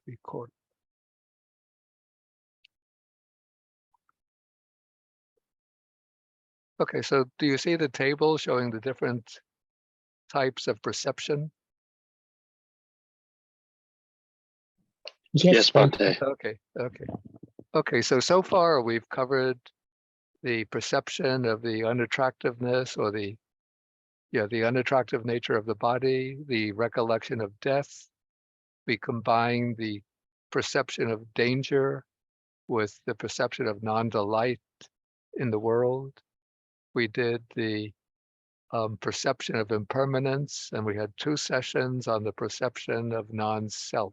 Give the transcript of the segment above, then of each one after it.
record. Okay, so do you see the table showing the different types of perception? Yes, Bhante. Okay, so far we've covered the perception of the unattractiveness or the unattractive nature of the body, the recollection of death. We combine the perception of danger with the perception of non-delight in the world. We did the perception of impermanence, and we had 2 sessions on the perception of non-self.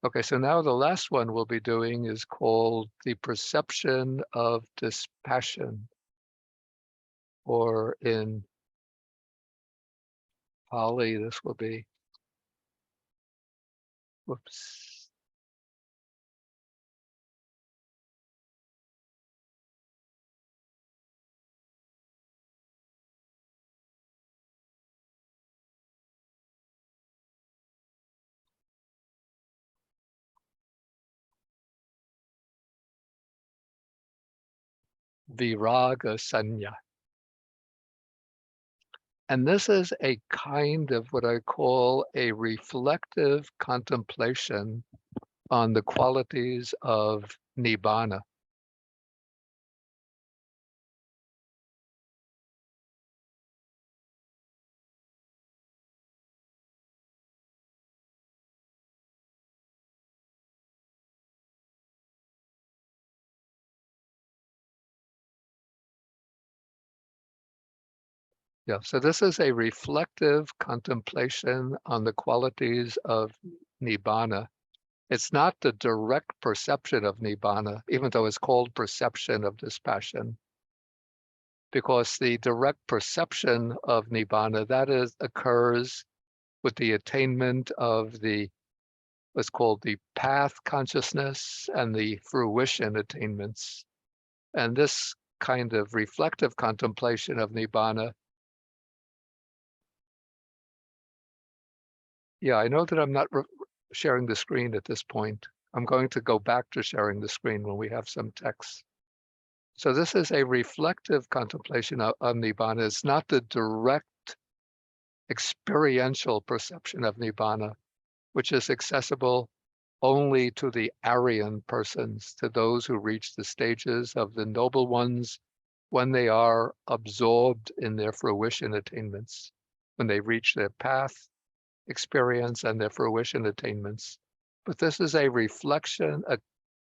Okay, so now the last one we'll be doing is called the perception of dispassion, or in Pali, this will be, whoops. Viraga Sanya. And this is a kind of what I call a reflective contemplation on the qualities of nibbāna. Yeah, so this is a reflective contemplation on the qualities of nibbāna. It's not the direct perception of nibbāna, even though it's called perception of dispassion, because the direct perception of nibbāna, occurs with the attainment of what's called the path consciousness and the fruition attainments. And this kind of reflective contemplation of nibbāna, yeah, I know that I'm not sharing the screen at this point. I'm going to go back to sharing the screen when we have some text. So this is a reflective contemplation of nibbāna. It's not the direct experiential perception of nibbāna, which is accessible only to the Aryan persons, to those who reach the stages of the noble ones when they are absorbed in their fruition attainments, when they reach their path experience and their fruition attainments. But this is a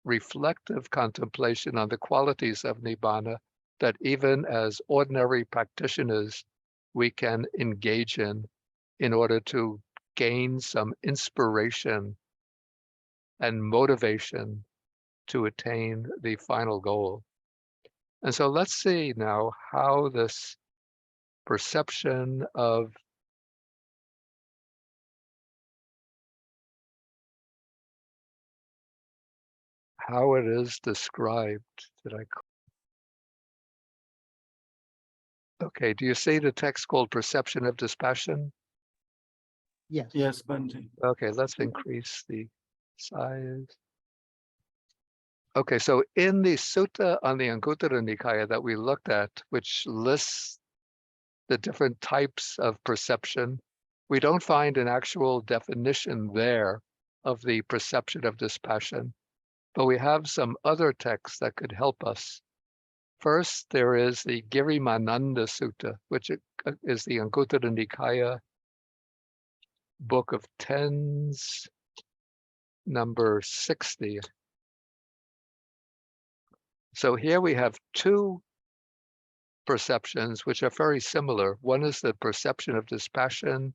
reflective contemplation on the qualities of nibbāna that even as ordinary practitioners we can engage in order to gain some inspiration and motivation to attain the final goal. And so let's see now how this perception of how it is described. Okay, do you see the text called perception of dispassion? Yes. Yes, Bhante. Okay, let's increase the size. Okay, so in the sutta on the Anguttara Nikaya that we looked at, which lists the different types of perception, we don't find an actual definition there of the perception of dispassion, but we have some other texts that could help us. First, there is the Girimananda Sutta, which is the Anguttara Nikaya Book of Tens, number 60. So here we have 2 perceptions which are very similar. One is the perception of dispassion.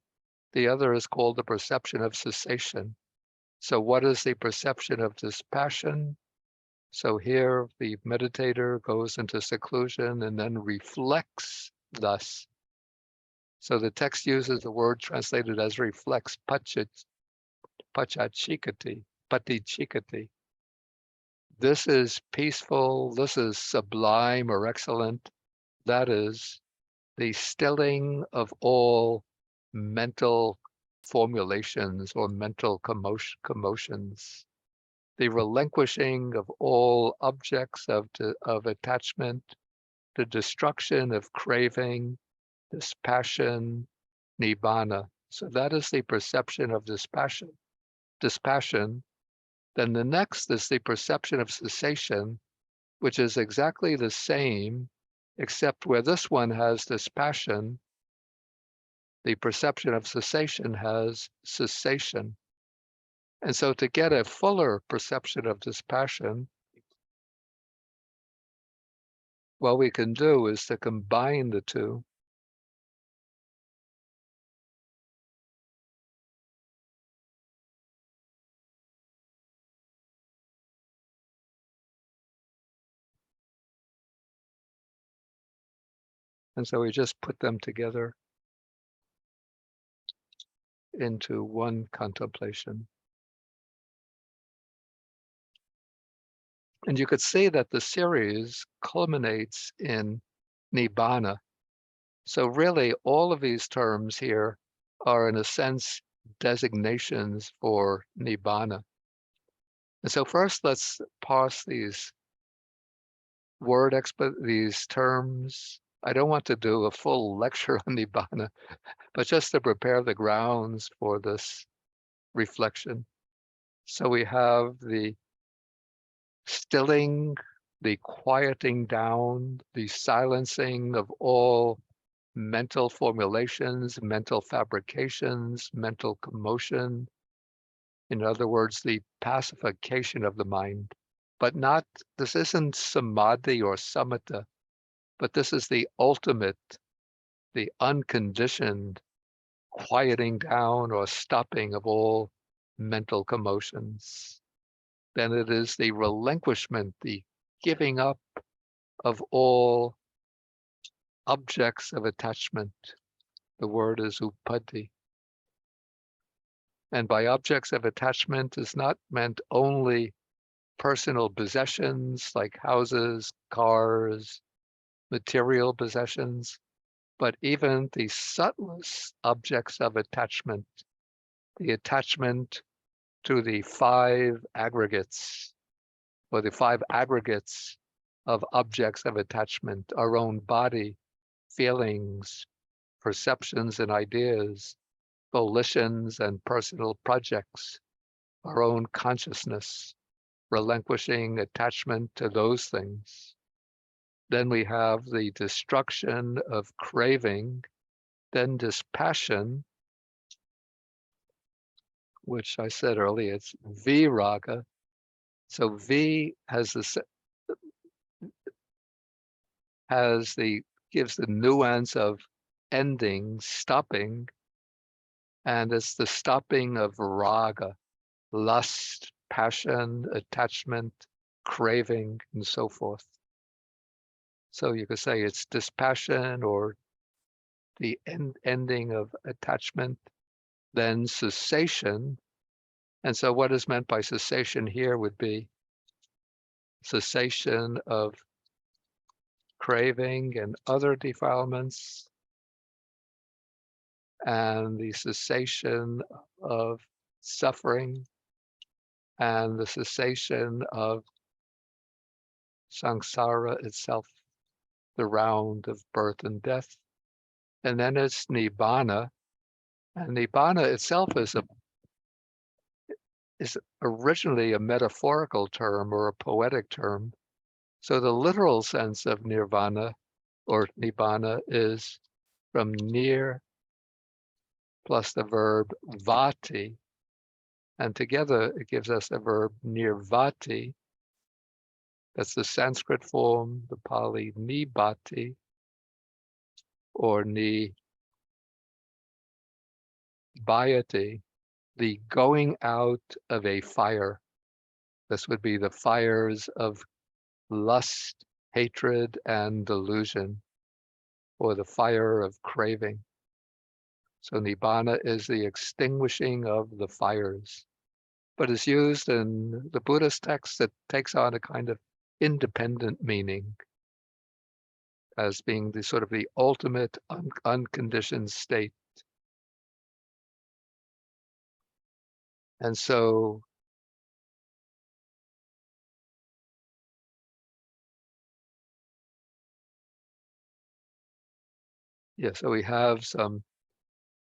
The other is called the perception of cessation. So what is the perception of dispassion? So here the meditator goes into seclusion and then reflects thus. So the text uses the word translated as reflects, pachachikati, patichikati. This is peaceful, this is sublime or excellent. That is the stilling of all mental formulations or mental commotions, the relinquishing of all objects of attachment, the destruction of craving, dispassion, nibbāna. So that is the perception of dispassion. Then the next is the perception of cessation, which is exactly the same, except where this one has dispassion, the perception of cessation has cessation. And so to get a fuller perception of dispassion, what we can do is to combine the two. And so we just put them together into one contemplation. And you could see that the series culminates in nibbāna. So really all of these terms here are in a sense designations for nibbāna. And so first let's parse these these terms. I don't want to do a full lecture on nibbāna, but just to prepare the grounds for this reflection. So we have the stilling, the quieting down, the silencing of all mental formulations, mental fabrications, mental commotion. In other words, the pacification of the mind. But this isn't samadhi or samatha, but this is the ultimate, the unconditioned quieting down or stopping of all mental commotions. Then it is the relinquishment, the giving up of all objects of attachment. The word is upadhi. And by objects of attachment is not meant only personal possessions like houses, cars, material possessions, but even the subtlest objects of attachment, the attachment to the five aggregates, or the five aggregates of objects of attachment, our own body, feelings, perceptions and ideas, volitions and personal projects, our own consciousness, relinquishing attachment to those things. Then we have the destruction of craving, then dispassion, which I said earlier, it's viraga. So V has gives the nuance of ending, stopping, and it's the stopping of raga, lust, passion, attachment, craving, and so forth. So you could say it's dispassion or the ending of attachment, then cessation. And so what is meant by cessation here would be cessation of craving and other defilements, and the cessation of suffering, and the cessation of samsara itself, the round of birth and death. And then it's nibbāna, and nibbāna itself is originally a metaphorical term or a poetic term. So the literal sense of nirvana or nibbāna is from nir plus the verb vati, and together it gives us the verb nirvati. That's the Sanskrit form, the Pali nibbati, or nibbāyati, the going out of a fire. This would be the fires of lust, hatred, and delusion, or the fire of craving. So nibbāna is the extinguishing of the fires, but is used in the Buddhist text that takes on a kind of independent meaning as being the sort of the ultimate unconditioned state. And so yeah, so we have some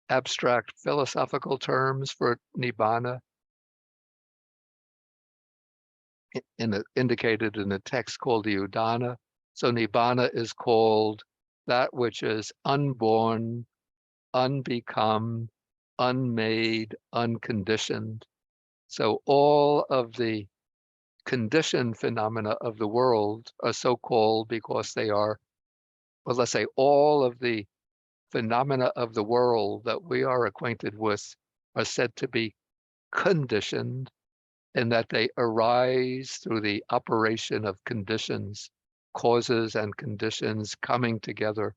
abstract philosophical terms for nibbana indicated in a text called the Udana. So nibbana is called that which is unborn, unbecome, unmade, unconditioned. So all of the conditioned phenomena of the world are so called because they are, well, let's say all of the phenomena of the world that we are acquainted with are said to be conditioned, in that they arise through the operation of conditions, causes and conditions coming together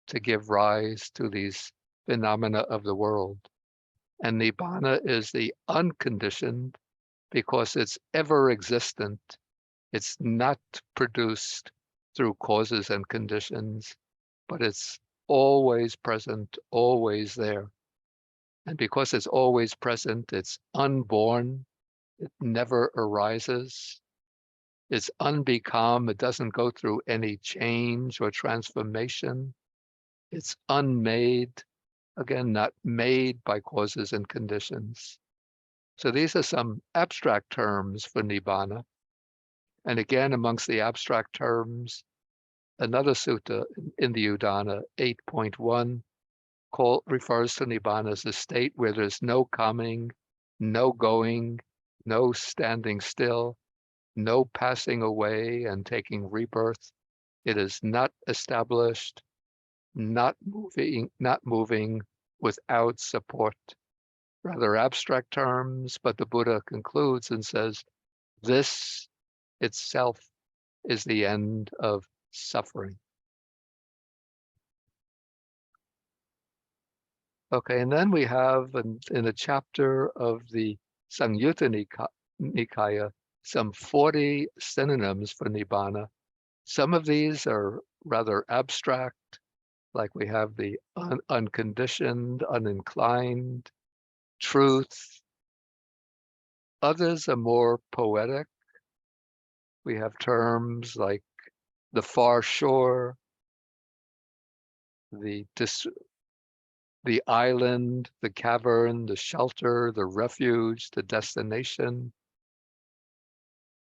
to give rise to these phenomena of the world. And nibbana is the unconditioned because it's ever existent. It's not produced through causes and conditions, but it's always present, always there. And because it's always present, it's unborn, it never arises. It's unbecome, it doesn't go through any change or transformation. It's unmade, again, not made by causes and conditions. So these are some abstract terms for nibbana. And again, amongst the abstract terms, another sutta in the Udana, 8.1, refers to nibbana as a state where there's no coming, no going, no standing still, no passing away and taking rebirth. It is not established, not moving without support. Rather abstract terms, but the Buddha concludes and says, this itself is the end of suffering. Okay, and then we have in a chapter of the Samyutta Nikaya some 40 synonyms for nibbana. Some of these are rather abstract, like we have the unconditioned, uninclined, truth. Others are more poetic. We have terms like the far shore, the island, the cavern, the shelter, the refuge, the destination.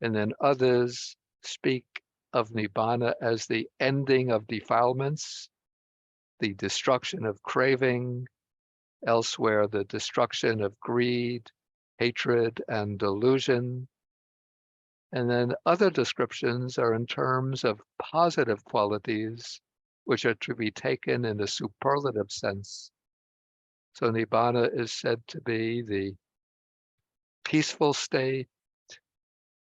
And then others speak of nibbana as the ending of defilements, the destruction of craving, elsewhere the destruction of greed, hatred, and delusion. And then other descriptions are in terms of positive qualities, which are to be taken in a superlative sense. So nibbana is said to be the peaceful state,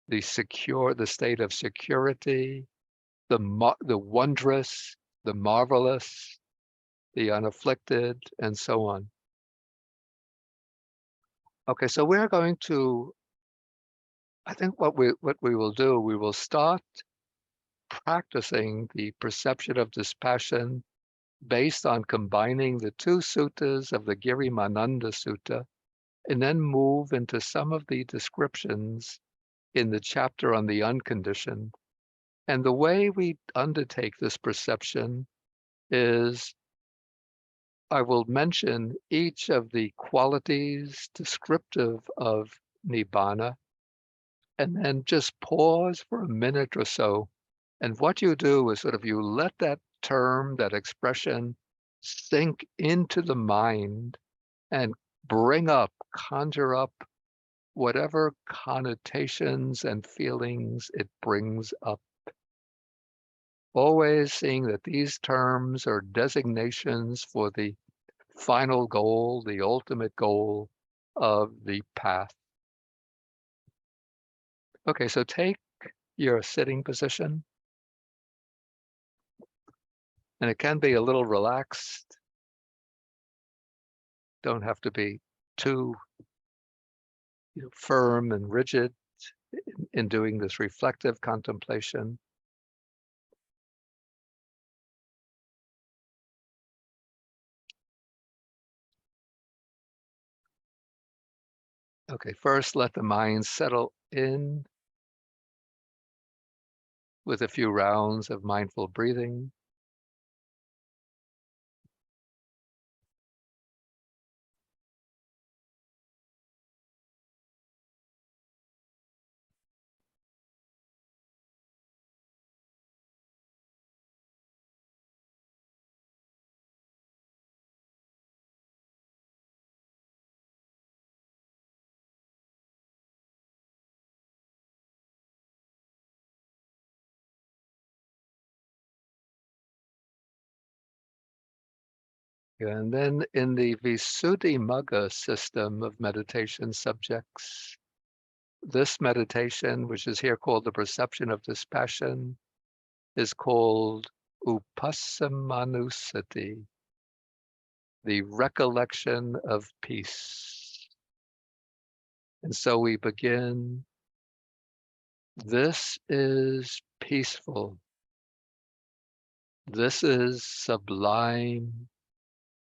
the state of security, the wondrous, the marvelous, the unafflicted, and so on. Okay, so we're going to, I think what we will do, we will start practicing the perception of dispassion based on combining the two suttas of the Girimananda Sutta, and then move into some of the descriptions in the chapter on the unconditioned. And the way we undertake this perception is I will mention each of the qualities descriptive of nibbana, and then just pause for a minute or so. And what you do is sort of you let that term, that expression, sink into the mind and conjure up whatever connotations and feelings it brings up. Always seeing that these terms are designations for the final goal, the ultimate goal of the path. Okay, so take your sitting position, and it can be a little relaxed. Don't have to be too firm and rigid in doing this reflective contemplation. Okay, first let the mind settle in with a few rounds of mindful breathing. And then in the Visuddhimagga system of meditation subjects, this meditation, which is here called the perception of dispassion, is called Upassamanusati, the recollection of peace. And so we begin, this is peaceful. This is sublime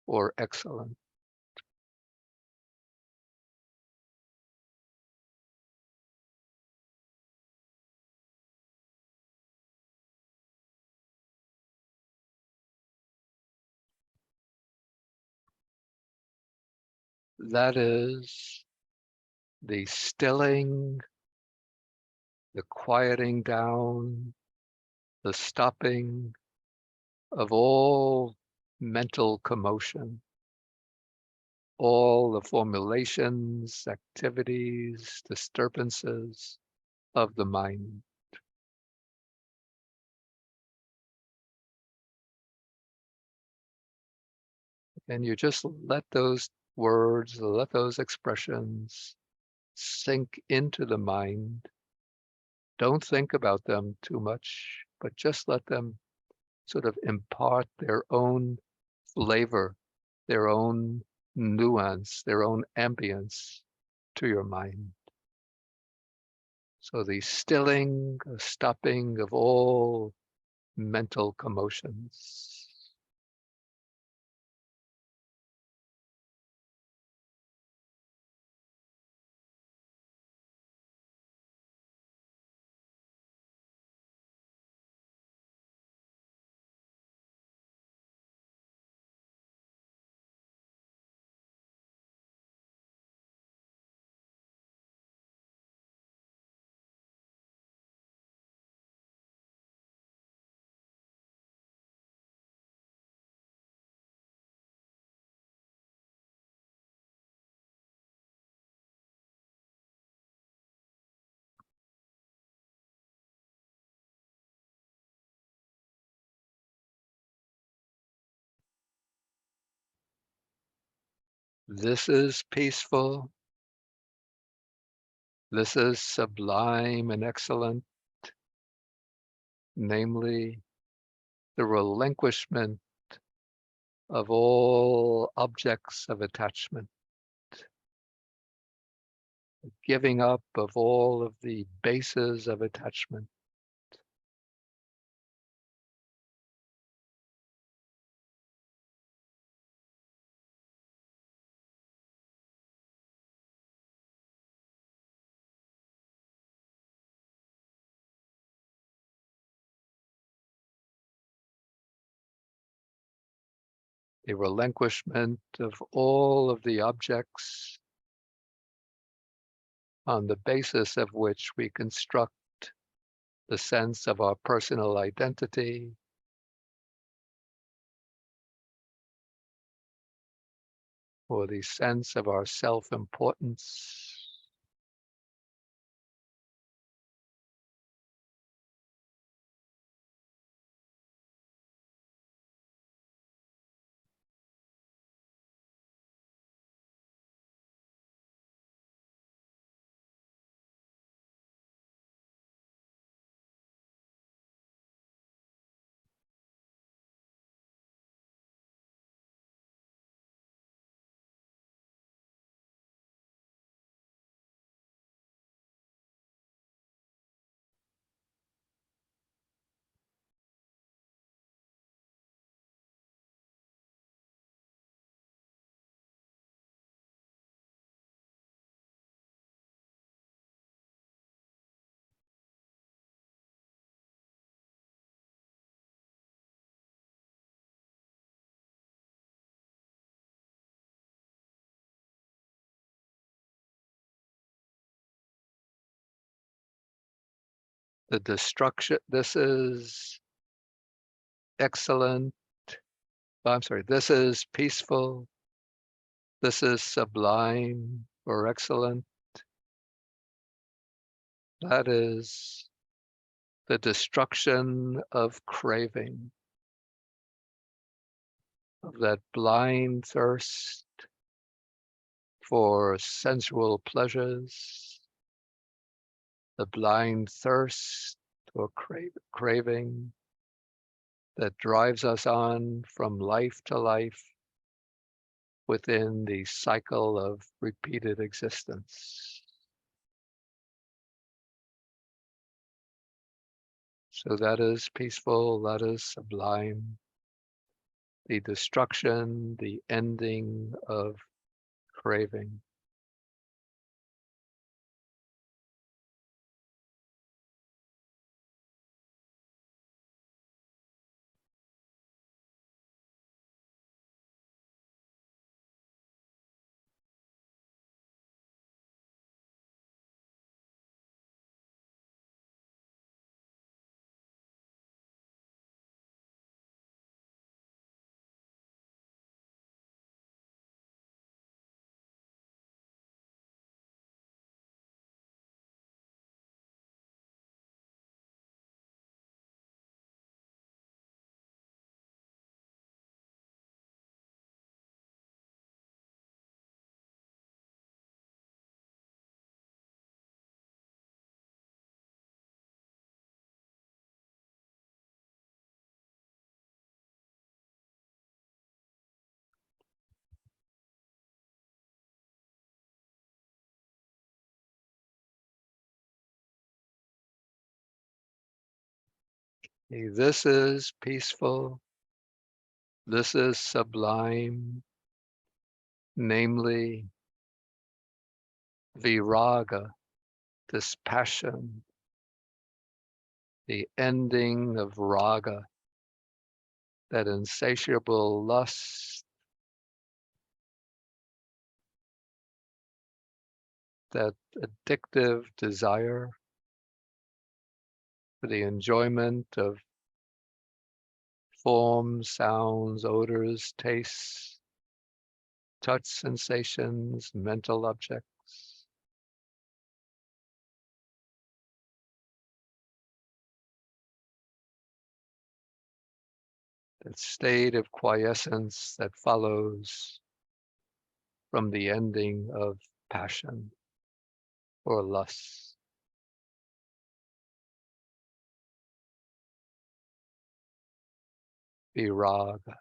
or excellent. That is the stilling, the quieting down, the stopping of all mental commotion, all the formulations, activities, disturbances of the mind. And you just let those words, let those expressions sink into the mind. Don't think about them too much, but just let them sort of impart their own flavor, their own nuance, their own ambience to your mind. So the stilling, stopping of all mental commotions. This is peaceful. This is sublime and excellent, namely the relinquishment of all objects of attachment, giving up of all of the bases of attachment. The relinquishment of all of the objects on the basis of which we construct the sense of our personal identity, or the sense of our self-importance. the destruction. This is excellent. I'm sorry, this is peaceful. This is sublime or excellent. That is the destruction of craving, of that blind thirst for sensual pleasures, the blind thirst or craving that drives us on from life to life within the cycle of repeated existence. So that is peaceful, that is sublime. The destruction, the ending of craving. This is peaceful, this is sublime, namely viraga, dispassion, the ending of raga, that insatiable lust, that addictive desire for the enjoyment of forms, sounds, odors, tastes, touch sensations, mental objects. That state of quiescence that follows from the ending of passion or lust. Viraga.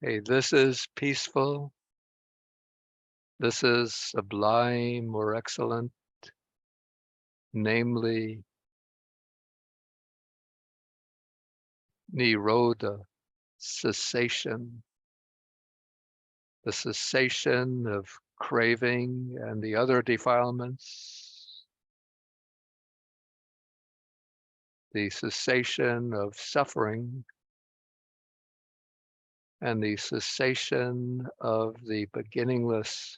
Okay, this is peaceful. This is sublime or excellent, namely nirodha, cessation, the cessation of craving and the other defilements, the cessation of suffering, and the cessation of the beginningless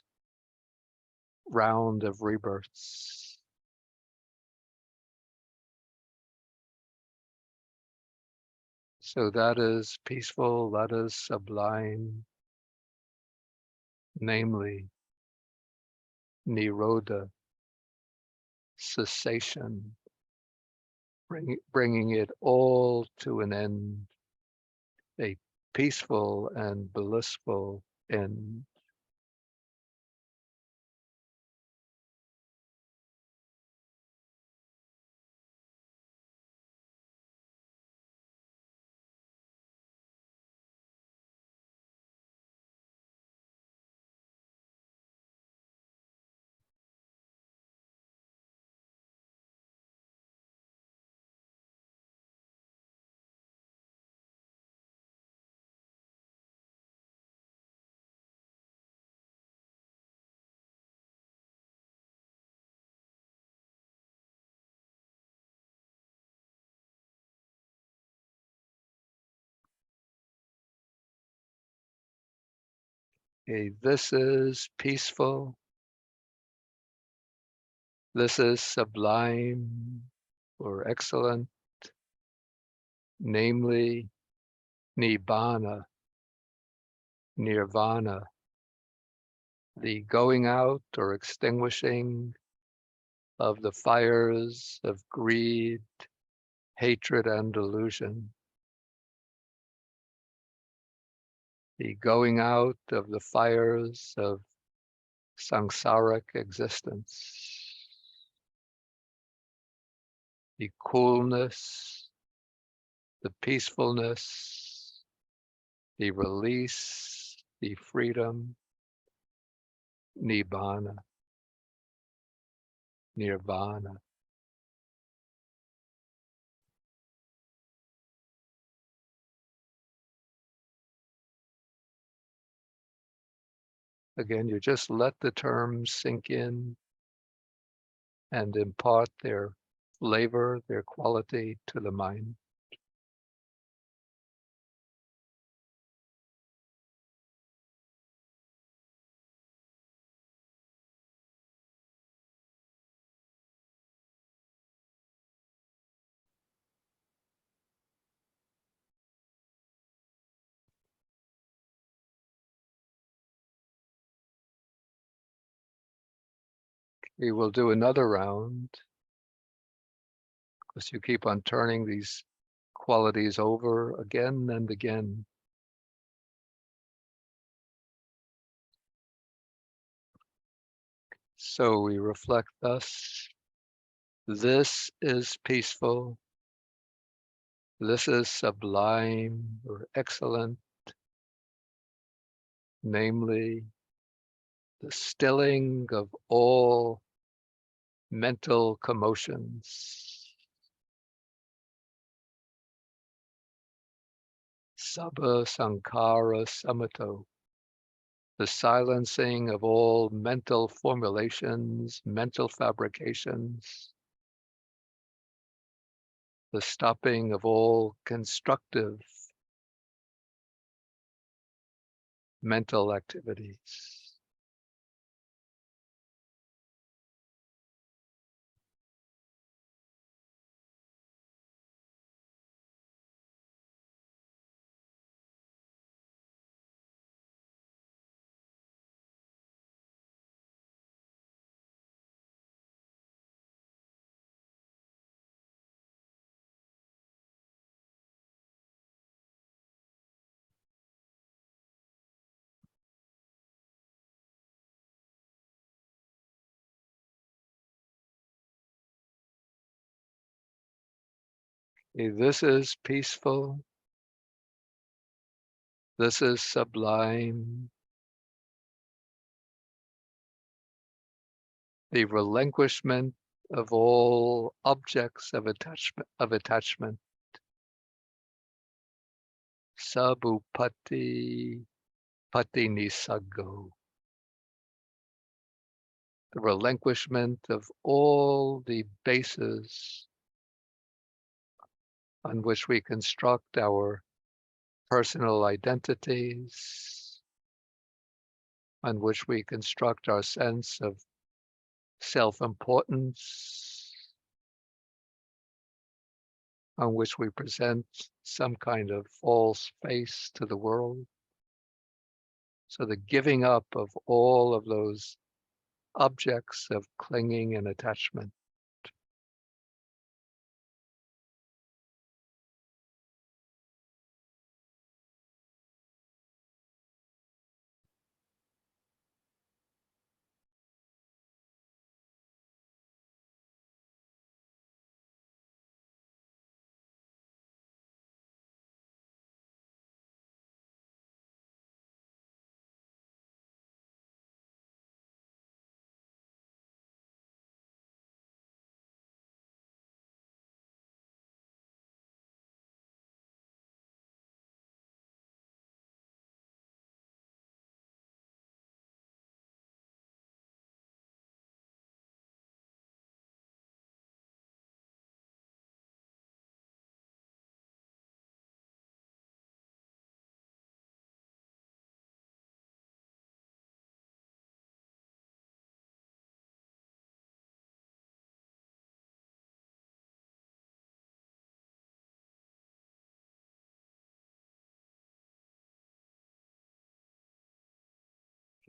round of rebirths. So that is peaceful, that is sublime, namely nirodha, cessation, bringing it all to an end, a peaceful and blissful end. This is peaceful. This is sublime or excellent, namely nibbāna, nirvana, the going out or extinguishing of the fires of greed, hatred, and delusion. The going out of the fires of samsaric existence. The coolness, the peacefulness, the release, the freedom, nibbāna, nirvana. Again, you just let the terms sink in and impart their flavor, their quality to the mind. We will do another round because you keep on turning these qualities over again and again. So we reflect thus. This is peaceful. This is sublime or excellent, namely the stilling of all mental commotions. Sabba Sankara Samato, the silencing of all mental formulations, mental fabrications, the stopping of all constructive mental activities. This is peaceful. This is sublime. The relinquishment of all objects of attachment. Sabupati pati nisago. The relinquishment of all the bases on which we construct our personal identities, on which we construct our sense of self-importance, on which we present some kind of false face to the world. So the giving up of all of those objects of clinging and attachment.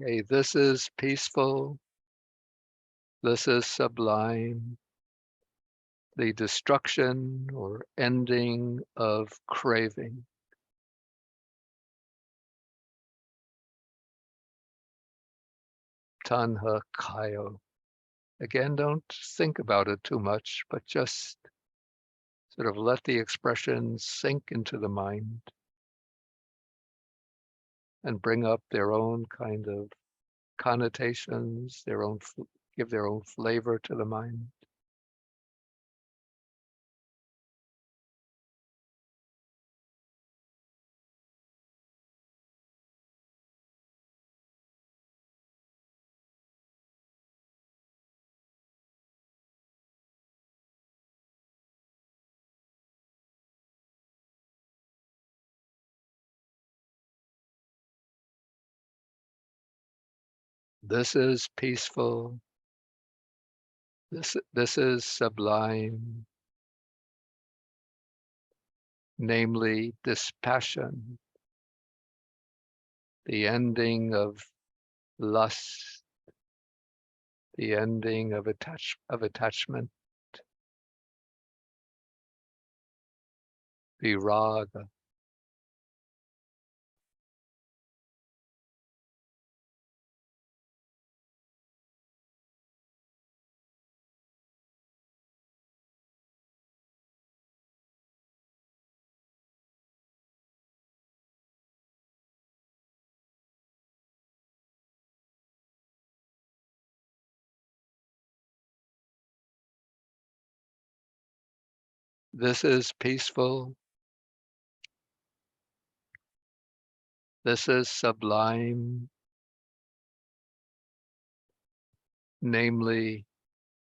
Okay, this is peaceful. This is sublime. The destruction or ending of craving. Tanha kayo. Again, don't think about it too much, but just sort of let the expression sink into the mind and bring up their own kind of connotations, give their own flavor to the mind. This is peaceful. This is sublime, namely dispassion, the ending of lust, the ending of attachment, viraga. This is peaceful. This is sublime, namely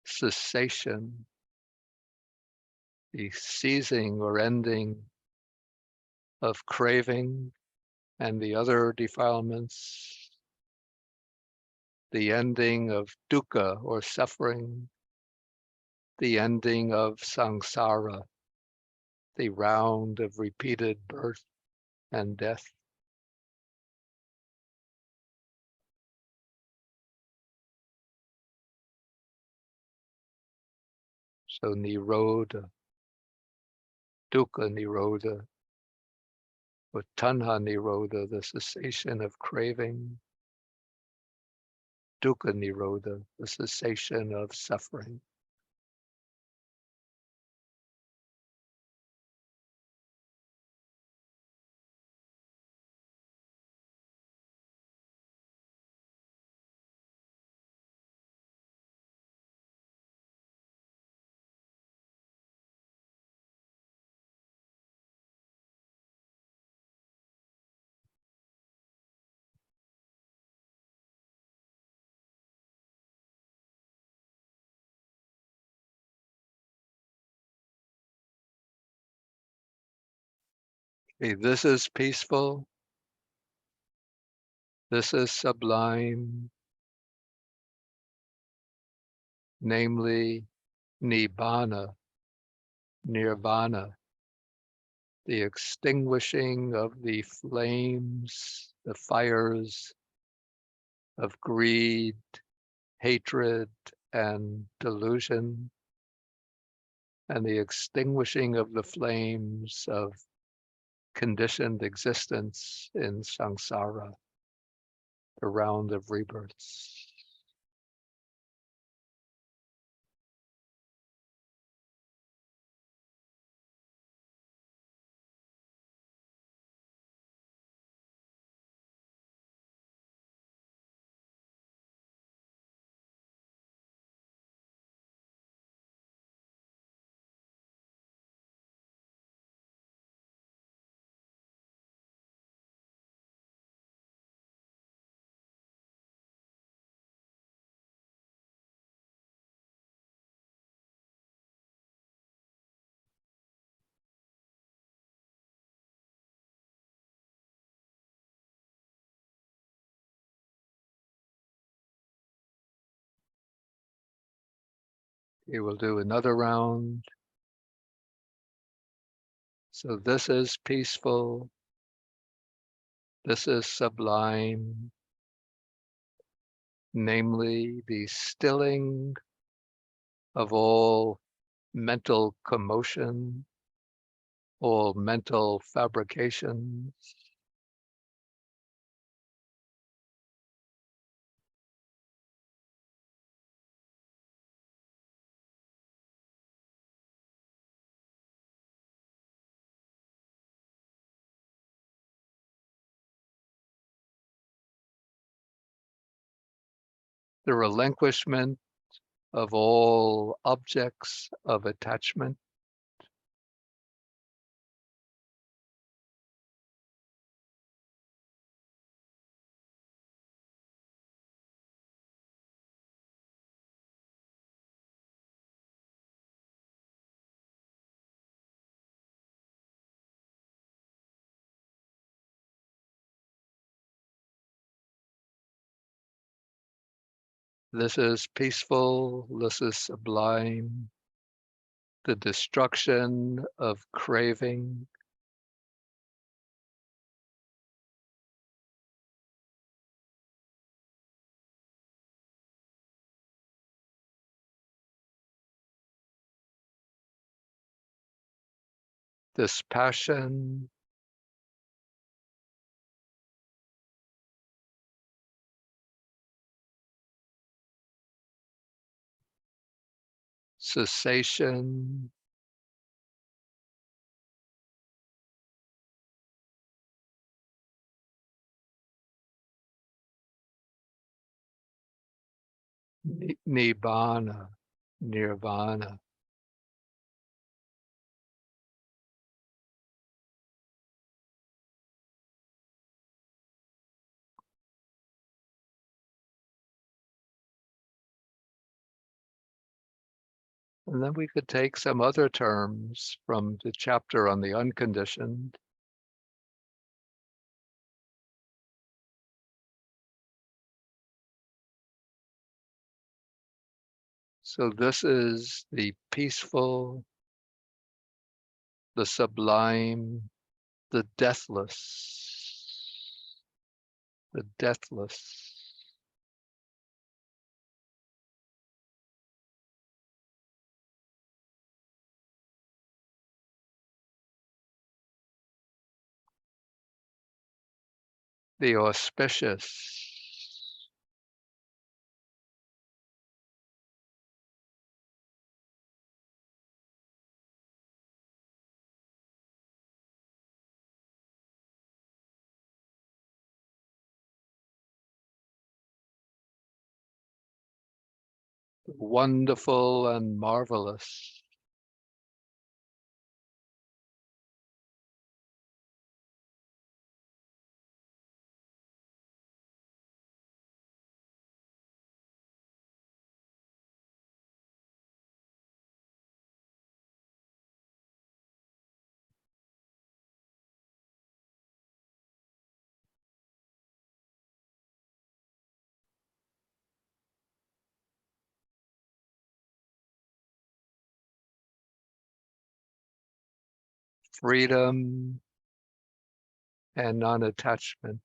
cessation, the ceasing or ending of craving and the other defilements, the ending of dukkha or suffering, the ending of samsara, the round of repeated birth and death. So nirodha, dukkha nirodha, or tanha nirodha, the cessation of craving, dukkha nirodha, the cessation of suffering. Okay, this is peaceful. This is sublime, namely nibbāna, nirvana, the extinguishing of the flames, the fires of greed, hatred, and delusion, and the extinguishing of the flames of conditioned existence in samsara, the round of rebirths. We will do another round. So this is peaceful. This is sublime, namely the stilling of all mental commotion, all mental fabrications, the relinquishment of all objects of attachment, this is peaceful, this is sublime, the destruction of craving, dispassion, cessation, nibbāna, nirvana. And then we could take some other terms from the chapter on the unconditioned. So this is the peaceful, the sublime, the deathless, the deathless, the auspicious, the wonderful and marvelous, freedom and non-attachment.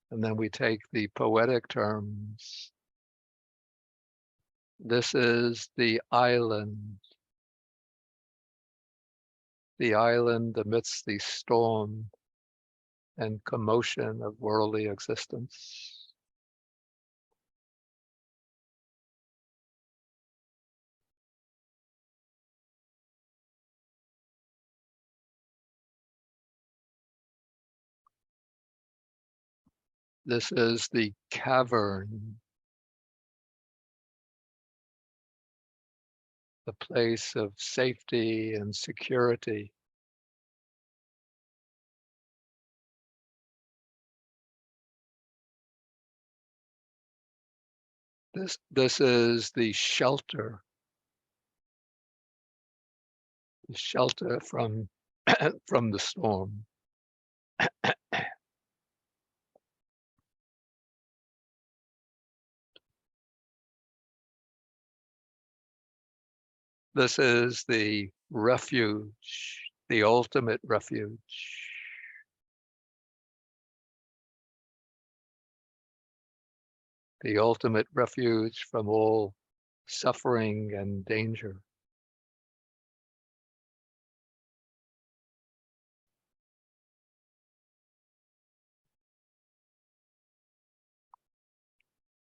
And then we take the poetic terms. This is the island amidst the storm and commotion of worldly existence. This is the cavern, the place of safety and security. This is the shelter from from the storm. This is the refuge, the ultimate refuge. The ultimate refuge from all suffering and danger.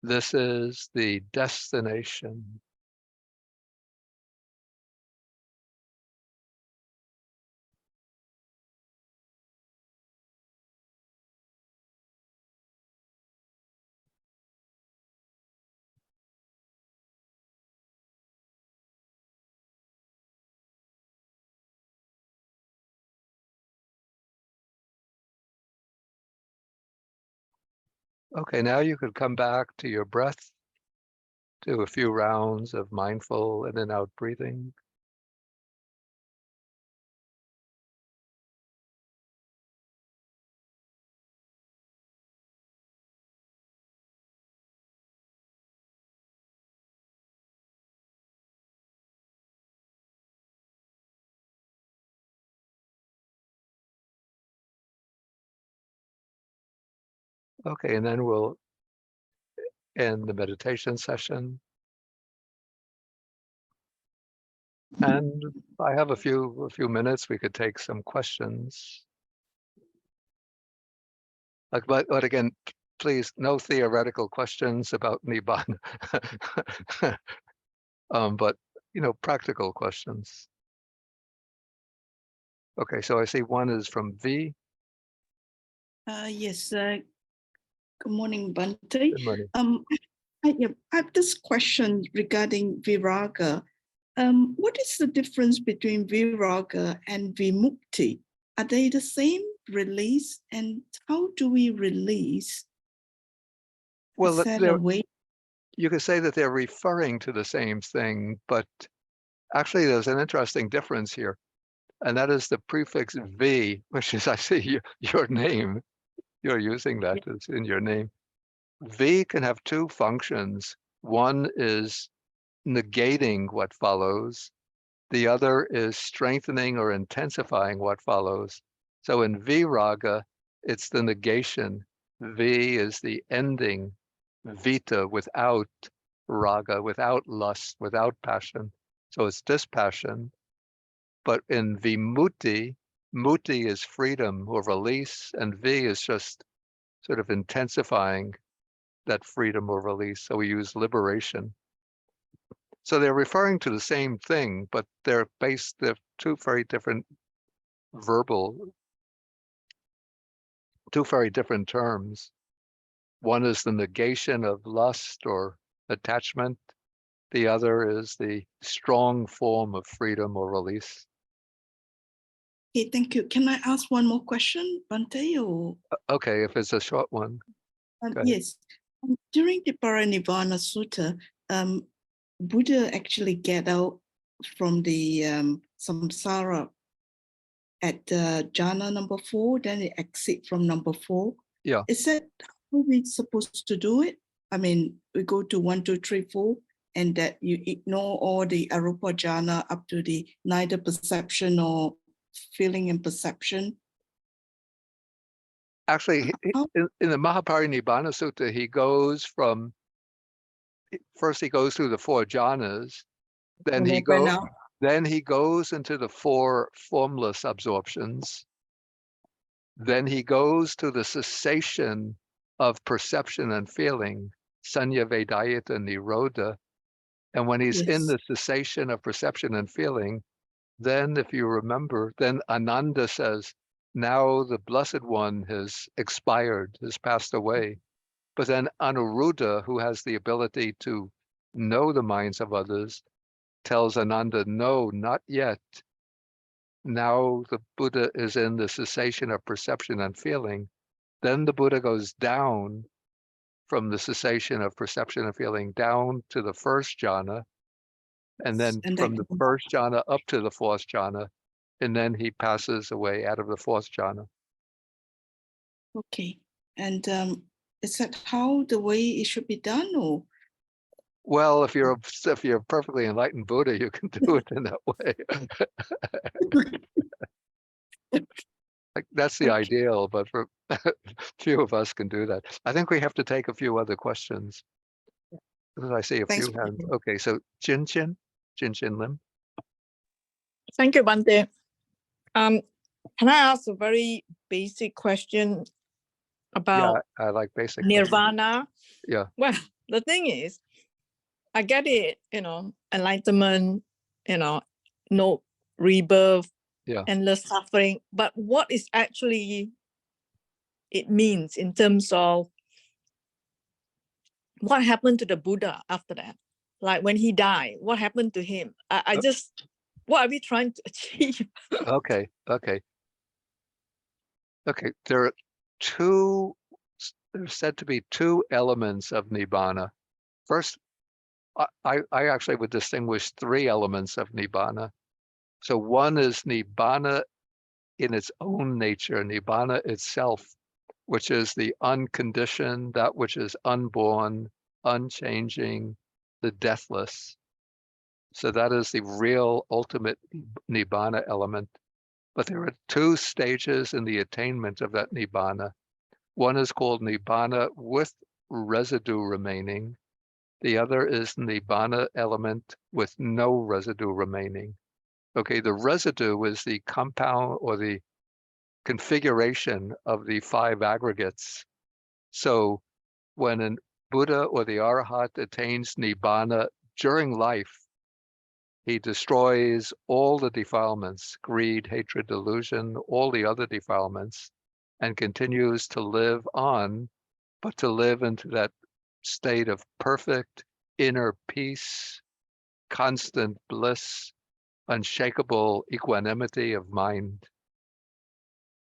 This is the destination. Okay, now you could come back to your breath, do a few rounds of mindful in and out breathing. Okay, and then we'll end the meditation session. And I have a few minutes. We could take some questions. But again, please, no theoretical questions about nibbāna. But practical questions. Okay, so I see one is from V. Yes. Good morning, Bhante. Good morning. I have this question regarding viraga. What is the difference between viraga and vimukti? Are they the same, release? And how do we release? Well, is that a way? You could say that they're referring to the same thing, but actually there's an interesting difference here. And that is the prefix V, which is, I see your name. You're using that as in your name. V can have two functions. One is negating what follows. The other is strengthening or intensifying what follows. So in viraga, it's the negation. V is the ending. Vita, without raga, without lust, without passion. So it's dispassion. But in vimutti, mutti is freedom or release, and V is just sort of intensifying that freedom or release. So we use liberation. So they're referring to the same thing, but they're two very different two very different terms. One is the negation of lust or attachment. The other is the strong form of freedom or release. Okay, thank you. Can I ask one more question, Bhante? Or okay, if it's a short one. yes. During the Parinibbana Sutta, Buddha actually get out from the samsara at jhana number 4, then they exit from number 4. Yeah. Is that how we're supposed to do it? I mean, we go to 1, 2, 3, 4, and that you ignore all the arupa jhana up to the neither perception or feeling and perception. Actually, in the Mahaparinibbana Sutta, he goes first he goes through the 4 jhanas, then he goes into the 4 formless absorptions. Then he goes to the cessation of perception and feeling, sanya vedayita nirodha. And when he's in the cessation of perception and feeling, then if you remember, then Ananda says, now the Blessed One has expired, has passed away. But then Anuruddha, who has the ability to know the minds of others, tells Ananda, no, not yet. Now the Buddha is in the cessation of perception and feeling. Then the Buddha goes down from the cessation of perception and feeling down to the 1st jhana, and then from the 1st jhana up to the 4th jhana, and then he passes away out of the 4th jhana. Okay, and is that how the way it should be done, or Well, if you're a perfectly enlightened Buddha, you can do it in that way. Like, that's the ideal, but for few of us can do that. I think we have to take a few other questions. Because I see a Thanks few for hands. that. Okay, so Jin Lim. Thank you, Bante. Can I ask a very basic question about I like basic questions. Nirvana? Yeah. Well, the thing is, I get it, enlightenment, no rebirth, Yeah. endless suffering. But what is actually it means in terms of what happened to the Buddha after that? Like when he died, what happened to him? I just, what are we trying to achieve? Okay. There are there's said to be two elements of nibbāna. First, I actually would distinguish three elements of nibbāna. So one is nibbāna in its own nature, nibbāna itself, which is the unconditioned, that which is unborn, unchanging, the deathless. So that is the real ultimate nibbāna element. But there are two stages in the attainment of that nibbāna. One is called nibbāna with residue remaining. The other is nibbāna element with no residue remaining. Okay, the residue is the compound or the configuration of the five aggregates. So when a Buddha or the Arhat attains nibbāna during life, he destroys all the defilements, greed, hatred, delusion, all the other defilements, and continues to live on, but to live into that state of perfect inner peace, constant bliss, unshakable equanimity of mind.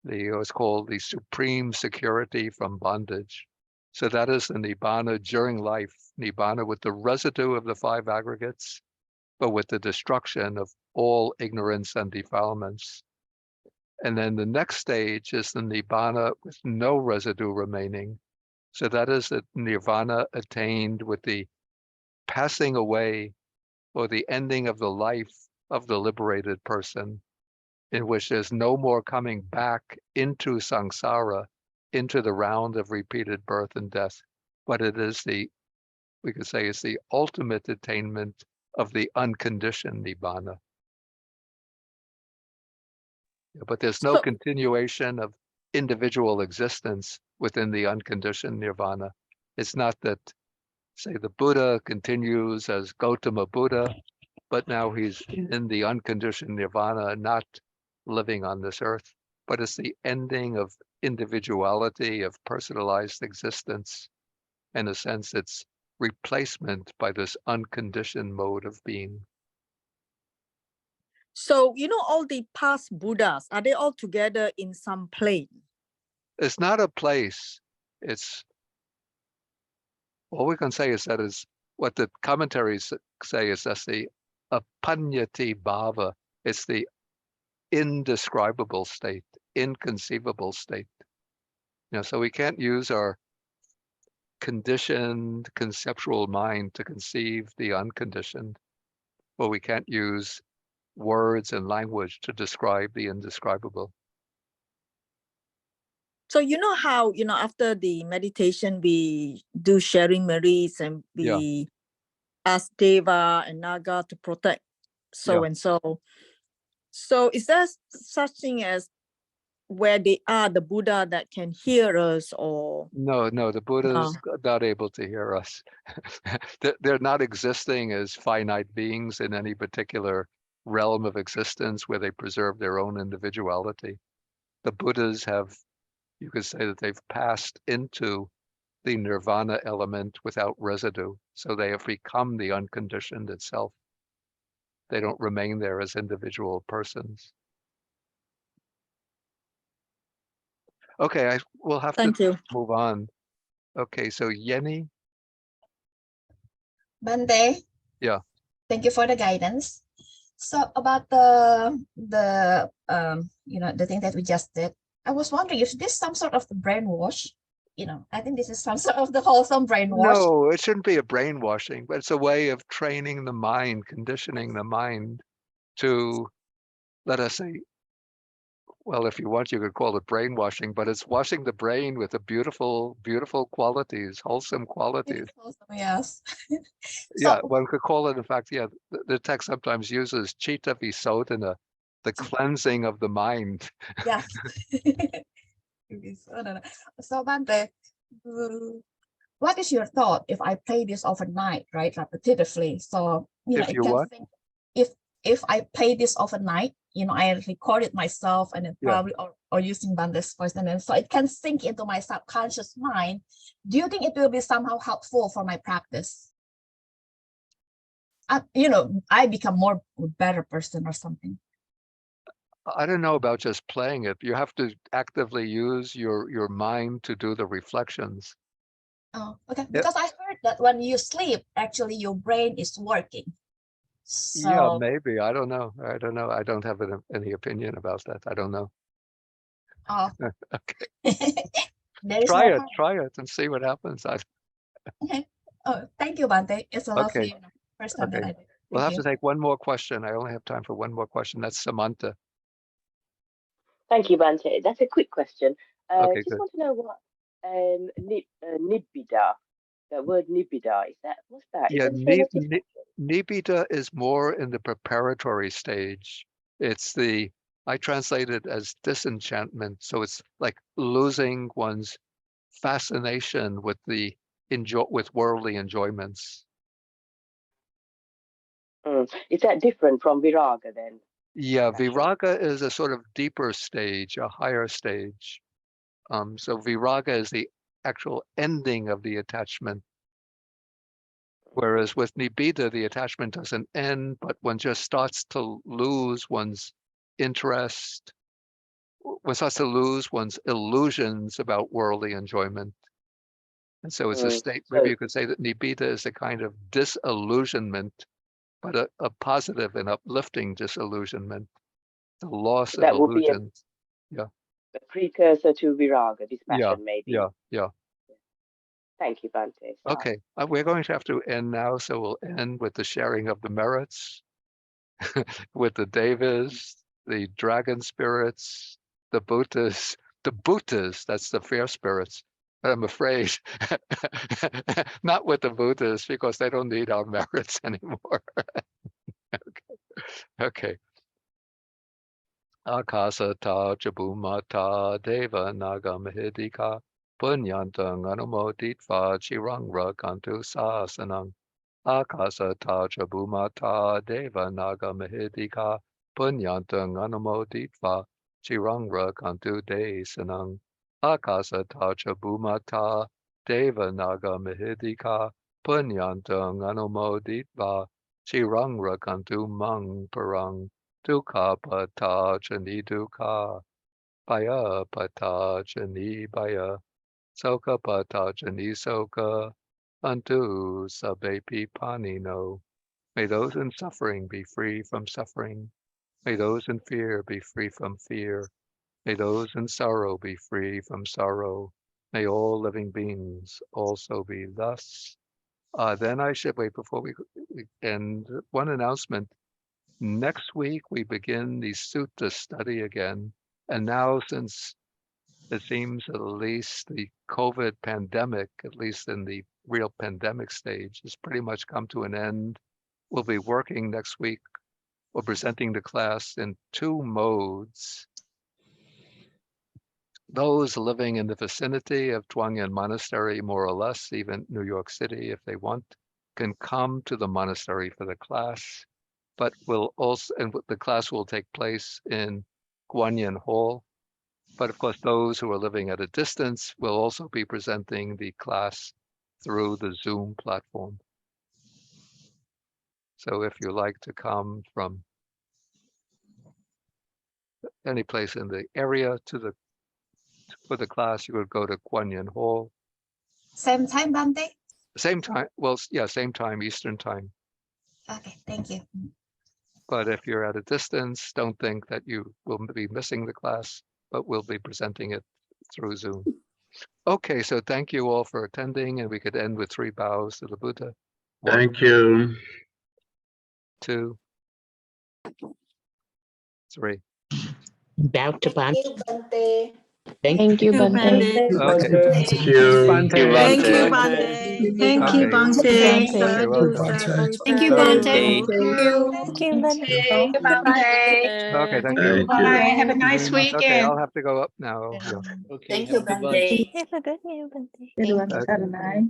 What's called the supreme security from bondage. So that is the nibbāna during life, nibbāna with the residue of the five aggregates, but with the destruction of all ignorance and defilements. And then the next stage is the nibbāna with no residue remaining. So that is the nirvana attained with the passing away or the ending of the life of the liberated person, in which there's no more coming back into samsara, into the round of repeated birth and death, but it is we could say it's the ultimate attainment of the unconditioned nibbāna. But there's no continuation of individual existence within the unconditioned nirvana. It's not that, say, the Buddha continues as Gautama Buddha, but now he's in the unconditioned nirvana, not living on this earth, but it's the ending of individuality, of personalized existence. In a sense, it's replacement by this unconditioned mode of being. So, all the past Buddhas, are they all together in some plane? It's not a place. It's, all we can say is that is what the commentaries say is that's the apanyati bhava. It's the indescribable state, inconceivable state. So we can't use our conditioned conceptual mind to conceive the unconditioned, or we can't use words and language to describe the indescribable. So how, after the meditation, we do sharing memories and we ask Deva and Naga to protect so and so. So is there such thing as where they are, the Buddha that can hear us, or? No, the Buddha is not able to hear us. They're not existing as finite beings in any particular realm of existence where they preserve their own individuality. The Buddhas have, you could say that they've passed into the nirvana element without residue. So they have become the unconditioned itself. They don't remain there as individual persons. Okay, we'll have to move on. Okay, so Yenny. Bante. Yeah. Thank you for the guidance. So about the thing that we just did, I was wondering if this some sort of brainwash, I think this is some sort of the wholesome brainwash. No, it shouldn't be a brainwashing, but it's a way of training the mind, conditioning the mind to, let us say, well, if you want, you could call it brainwashing, but it's washing the brain with the beautiful, beautiful qualities, wholesome It qualities. is wholesome, yes. Yeah, So, one could call it, in fact, yeah, the text sometimes uses chitta visodhana, the cleansing of the mind. yes. So, Bante, what is your thought if I play this overnight, right, repetitively? So, If it you can what? think, if I play this overnight, I record it myself and then Yeah. probably or using Bante's voice, and then so it can sink into my subconscious mind. Do you think it will be somehow helpful for my practice? I become more better person or something. I don't know about just playing it. You have to actively use your mind to do the reflections. Oh, okay. Because I heard that when you sleep, actually your brain is working. Yeah, So, maybe. I don't know. I don't know. I don't have any opinion about that. I don't know. oh, Okay. there is Try no it. harm. Try it and see what happens. Okay. Oh, thank you, Bante. It's a Okay. lovely first time that Okay. I did. We'll Thank have to take one more question. I only have time for one more question. That's Samantha. Thank you, Bante. That's a quick question. Okay, Just good. want to know what nibbida, the word nibbida, what's that? Is Yeah, it the same as dispassion? nibbida is more in the preparatory stage. It's I translate it as disenchantment. So it's like losing one's fascination with with worldly enjoyments. Is that different from viraga then? Yeah, Dispassion. viraga is a sort of deeper stage, a higher stage. So viraga is the actual ending of the attachment. Whereas with nibbida, the attachment doesn't end, but one just starts to lose one's interest. One starts to lose one's illusions about worldly enjoyment. And so it's a state, maybe So you could say that nibbida is a kind of disillusionment, but a positive and uplifting disillusionment, the loss of that would be illusions. a precursor to viraga, Yeah, dispassion, maybe. yeah, yeah. Thank you, Bante. Okay, we're going to have to end now, so we'll end with the sharing of the merits, with the devas, the dragon spirits, the bhutas, that's the fair spirits. But I'm afraid not with the bhutas, because they don't need our merits anymore. Okay. Akasata Chabumata Deva Nagamahidika Punyantang Anumoditva Chirangra Kantu Sasanang Akasata Chabumata Deva Nagamahidika Punyantang Anumoditva Chirangra Kantu Desanang Akasata Chabumata Deva Nagamahidika Punyantang Anumoditva Chirangra Kantu Mang Parang Dukkha pata jani dukkha, baya pata jani baya, soka pata jani soka, unto sabbepi panino. May those in suffering be free from suffering. May those in fear be free from fear. May those in sorrow be free from sorrow. May all living beings also be thus. Then I should wait before we end. One announcement. Next week, we begin the sutta study again. And now, since it seems at least the COVID pandemic, at least in the real pandemic stage, has pretty much come to an end, we'll be working next week or presenting the class in two modes. Those living in the vicinity of Tuangan Monastery, more or less, even New York City, if they want, can come to the monastery for the class. But the class will take place in Guanyin Hall. But of course, those who are living at a distance will also be presenting the class through the Zoom platform. So if you like to come from any place in the area for the class, you would go to Guanyin Hall. Same time, Bante? Same time, well, yeah, same time, Eastern time. Okay, thank you. But if you're at a distance, don't think that you will be missing the class, but we'll be presenting it through Zoom. Okay, so thank you all for attending, and we could end with 3 bows to the Buddha. 1, Thank you. 2, 3. Bow to Bhante. Bante. Thank you, Okay. Thank you. Thank you, Bhante. Thank you, Okay. Bante. Thank you, Okay. Bante. Thank you, Sadhu, Bante. sadhu, Thank you, sadhu. Bante. Thank you. Thank you, Bante. Thank you, Bante. Okay, thank you. Thank Bye. you. Have a nice Okay, weekend. I'll have to go up now. Yeah. Okay, Thank you, have a good Bante. one. Have a good meal, Bante. Thank you. Okay.